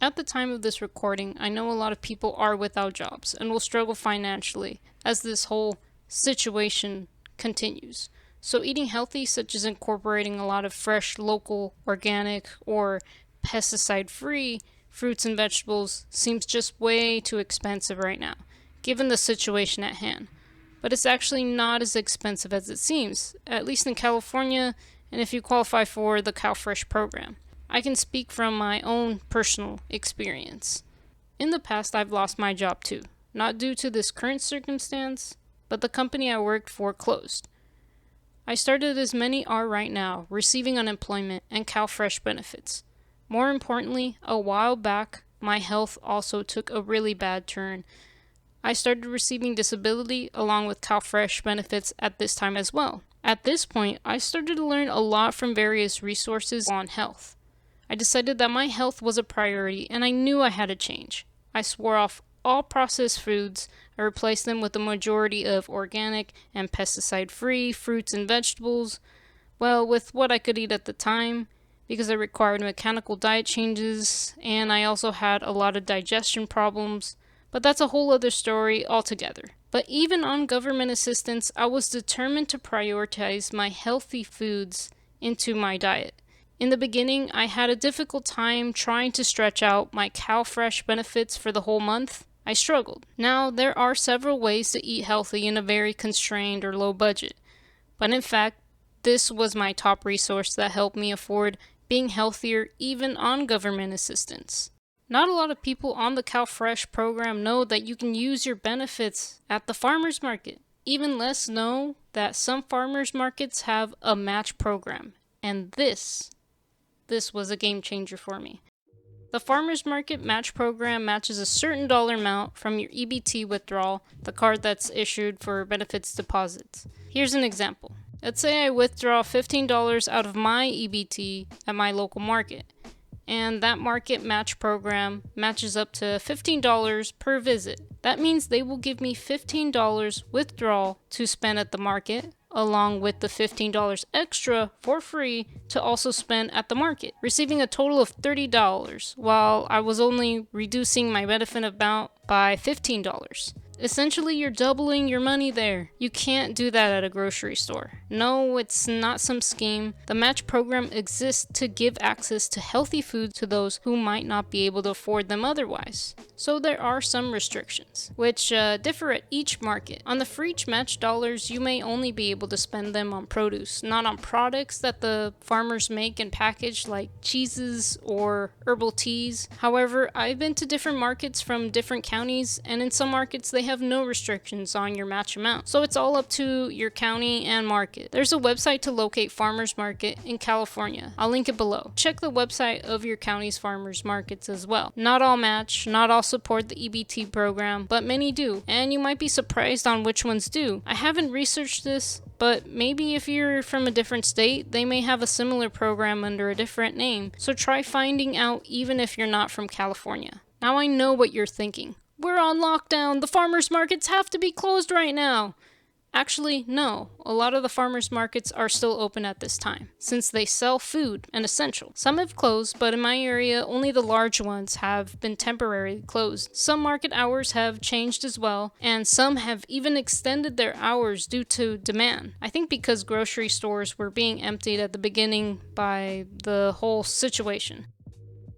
At the time of this recording, I know a lot of people are without jobs and will struggle financially as this whole situation continues. So eating healthy, such as incorporating a lot of fresh, local, organic, or pesticide-free fruits and vegetables seems just way too expensive right now, given the situation at hand. But it's actually not as expensive as it seems, at least in California, and if you qualify for the CalFresh program. I can speak from my own personal experience. In the past, I've lost my job too, not due to this current circumstance, but the company I worked for closed. I started as many are right now, receiving unemployment and CalFresh benefits. More importantly, a while back, my health also took a really bad turn. I started receiving disability along with CalFresh benefits at this time as well. At this point, I started to learn a lot from various resources on health. I decided that my health was a priority and I knew I had to change. I swore off all processed foods. I replaced them with a majority of organic and pesticide-free fruits and vegetables. Well, with what I could eat at the time, because I required mechanical diet changes and I also had a lot of digestion problems. But that's a whole other story altogether. But even on government assistance, I was determined to prioritize my healthy foods into my diet. In the beginning, I had a difficult time trying to stretch out my CalFresh benefits for the whole month. I struggled. Now, there are several ways to eat healthy in a very constrained or low budget. But in fact, this was my top resource that helped me afford being healthier even on government assistance. Not a lot of people on the CalFresh program know that you can use your benefits at the farmer's market. Even less know that some farmers markets have a match program. And this was a game changer for me. The farmers market match program matches a certain dollar amount from your EBT withdrawal, the card that's issued for benefits deposits. Here's an example. Let's say I withdraw $15 out of my EBT at my local market, and that market match program matches up to $15 per visit. That means they will give me $15 withdrawal to spend at the market, along with the $15 extra for free to also spend at the market, receiving a total of $30, while I was only reducing my benefit amount by $15. Essentially, you're doubling your money there. You can't do that at a grocery store. No, it's not some scheme. The match program exists to give access to healthy food to those who might not be able to afford them otherwise. So there are some restrictions, which differ at each market. On the for each match dollars, you may only be able to spend them on produce, not on products that the farmers make and package like cheeses or herbal teas. However, I've been to different markets from different counties, and in some markets they have no restrictions on your match amount. So it's all up to your county and market. There's a website to locate farmers market in California. I'll link it below. Check the website of your county's farmers markets as well. Not all match, not all support the EBT program, but many do, and you might be surprised on which ones do. I haven't researched this, but maybe if you're from a different state, they may have a similar program under a different name. So try finding out even if you're not from California. Now I know what you're thinking. We're on lockdown. The farmers markets have to be closed right now. Actually, no. A lot of the farmers markets are still open at this time, since they sell food and essentials. Some have closed, but in my area, only the large ones have been temporarily closed. Some market hours have changed as well, and some have even extended their hours due to demand. I think because grocery stores were being emptied at the beginning by the whole situation.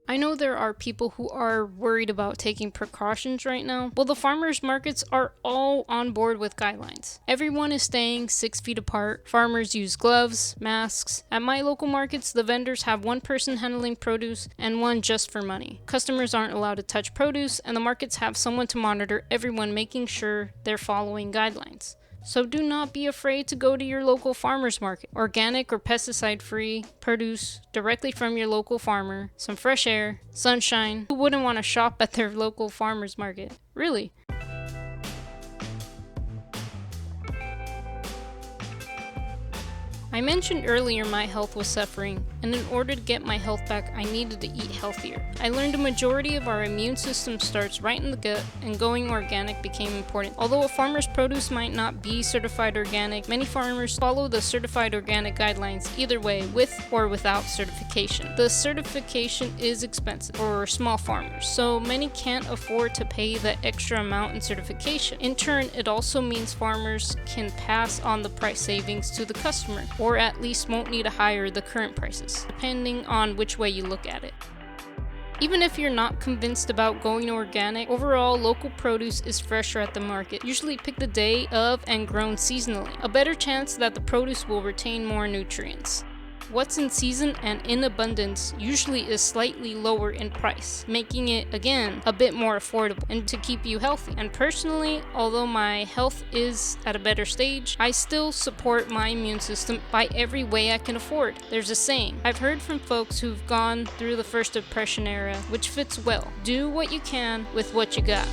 I know there are people who are worried about taking precautions right now. Well, the farmers markets are all on board with guidelines. Everyone is staying 6 feet apart. Farmers use gloves, masks. At my local markets, the vendors have one person handling produce and one just for money. Customers aren't allowed to touch produce, and the markets have someone to monitor everyone, making sure they're following guidelines. So do not be afraid to go to your local farmer's market. Organic or pesticide-free produce directly from your local farmer, some fresh air, sunshine. Who wouldn't want to shop at their local farmer's market? Really? I mentioned earlier my health was suffering, and in order to get my health back, I needed to eat healthier. I learned a majority of our immune system starts right in the gut, and going organic became important. Although a farmer's produce might not be certified organic, many farmers follow the certified organic guidelines either way, with or without certification. The certification is expensive for small farmers, so many can't afford to pay the extra amount in certification. In turn, it also means farmers can pass on the price savings to the customer, or at least won't need to hire the current prices, depending on which way you look at it. Even if you're not convinced about going organic, overall local produce is fresher at the market, usually picked the day of and grown seasonally, a better chance that the produce will retain more nutrients. What's in season and in abundance usually is slightly lower in price, making it, again, a bit more affordable and to keep you healthy. And personally, although my health is at a better stage, I still support my immune system by every way I can afford. There's a saying I've heard from folks who've gone through the first depression era, which fits well. Do what you can with what you got.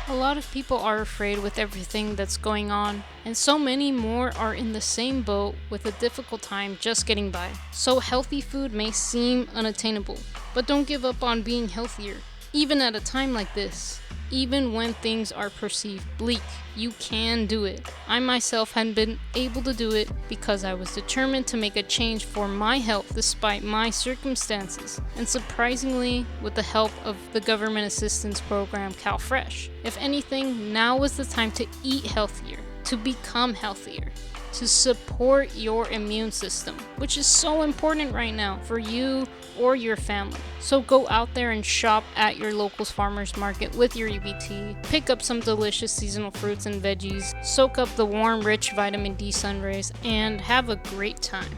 A lot of people are afraid with everything that's going on, and so many more are in the same boat with a difficult time just getting by. So healthy food may seem unattainable, but don't give up on being healthier, even at a time like this. Even when things are perceived bleak, you can do it. I myself hadn't been able to do it because I was determined to make a change for my health despite my circumstances, and surprisingly, with the help of the government assistance program CalFresh. If anything, now is the time to eat healthier, to become healthier, to support your immune system, which is so important right now for you or your family. So go out there and shop at your local farmers market with your EBT, pick up some delicious seasonal fruits and veggies, soak up the warm, rich vitamin D sun rays, and have a great time.